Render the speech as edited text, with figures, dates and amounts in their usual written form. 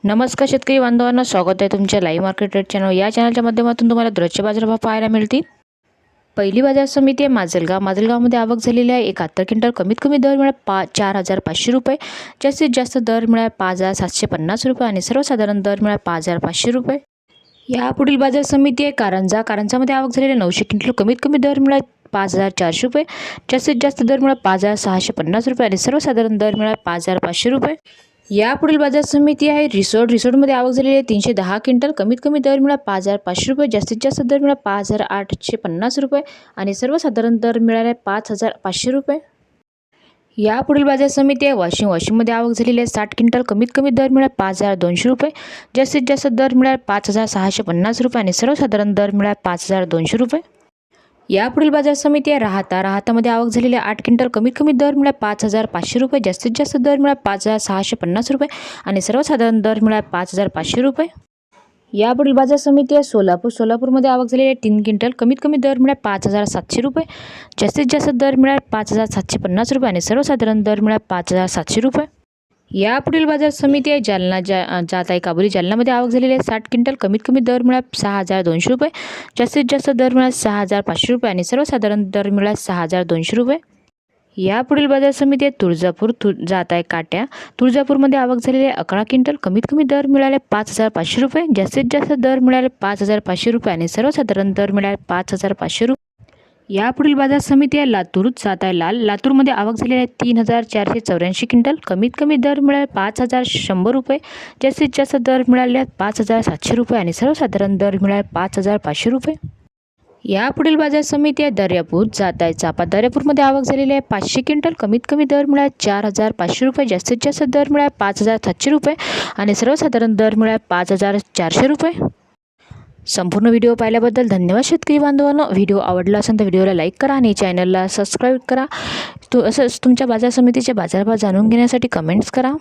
नमस्कार शेतकरी बांधवांना, स्वागत आहे तुमच्या लाईव्ह मार्केट रेट चॅनल। या चॅनलच्या माध्यमातून तुम्हाला दररोजचे बाजारभाव पाहायला मिळतील। पहिली बाजार समिती आहे माजलगावमध्ये आवक झालेली आहे 71 क्विंटल। कमीत कमी दर मिळाला 4,500 रुपये, जास्तीत जास्त दर मिळाला 5,750 रुपये आणि सर्वसाधारण दर मिळाला 5,500 रुपये। यापुढील बाजार समिती आहे कारंजामध्ये आवक झालेली 900 क्विंटल। कमीत कमी दर मिळाला 5,400 रुपये, जास्तीत जास्त दर मिळाला 5,650 रुपये आणि सर्वसाधारण दर मिळाला 5,500 रुपये। यापुढील बाजार समिती आहे रिसोडमध्ये आवक झालेली आहे 310 क्विंटल। कमीत कमी दर मिळाला 5,500 रुपये, जास्तीत जास्त दर मिळाला 5,850 रुपये आणि सर्वसाधारण दर मिळाला 5,500 रुपये। यापुढील बाजार समिती आहे वाशिममध्ये आवक झालेली आहे 60 क्विंटल। कमीत कमी दर मिळाला 5,200 रुपये, जास्तीत जास्त दर मिळाला 5,650 रुपये आणि सर्वसाधारण दर मिळाला 5,200 रुपये। यापुढील बाजार समिती आहे राहातामध्ये आवक झालेली आहे 8 क्विंटल। कमीत कमी दर मिळाला 5,500 रुपये, जास्तीत जास्त दर मिळाला 5,650 रुपये आणि सर्वसाधारण दर मिळाला 5,500 रुपये। यापुढील बाजार समिती आहे सोलापूरमध्ये आवक झालेली आहे 3 क्विंटल। कमीत कमी दर मिळाला 5,700 रुपये, जास्तीत जास्त दर मिळाला 5,750 रुपये आणि सर्वसाधारण दर मिळाला 5,700 रुपये। यापुढील बाजार समिती आहे जालन्यामध्ये आवक झालेली आहे 60 क्विंटल। कमीत कमी दर मिळाला 6,200 रुपये, जास्तीत जास्त दर मिळाला 6,500 रुपये आणि सर्वसाधारण दर मिळाला 6,200 रुपये। यापुढील बाजार समिती आहे तुळजापूरमध्ये आवक झालेली आहे 11 क्विंटल। कमीत कमी दर मिळाले 5,500 रुपये, जास्तीत जास्त दर मिळाले 5,500 रुपये आणि सर्वसाधारण दर मिळाले 5,500 रुपये। यापुढील बाजार समिती आहे लातूरमध्ये आवक झालेली आहे 3,484 क्विंटल। कमीत कमी दर मिळाले 5,100 रुपये, जास्तीत जास्त दर मिळाले 5,700 रुपये आणि सर्वसाधारण दर मिळाले 5,500 रुपये। यापुढील बाजार समिती आहे दर्यापूरमध्ये आवक झालेली आहे 500 क्विंटल। कमीत कमी दर मिळाला 4,500 रुपये, जास्तीत जास्त दर मिळाला 5,700 रुपये आणि सर्वसाधारण दर मिळाला 5,400 रुपये। संपूर्ण व्हिडिओ पाहिल्याबद्दल धन्यवाद शेतकरी बांधवांनो। व्हिडिओ आवडला असेल तर व्हिडिओला लाईक करा आणि चॅनलला सबस्क्राईब करा। असंच तुमच्या बाजार समितीचे बाजारभाव जाणून घेण्यासाठी कमेंट्स करा।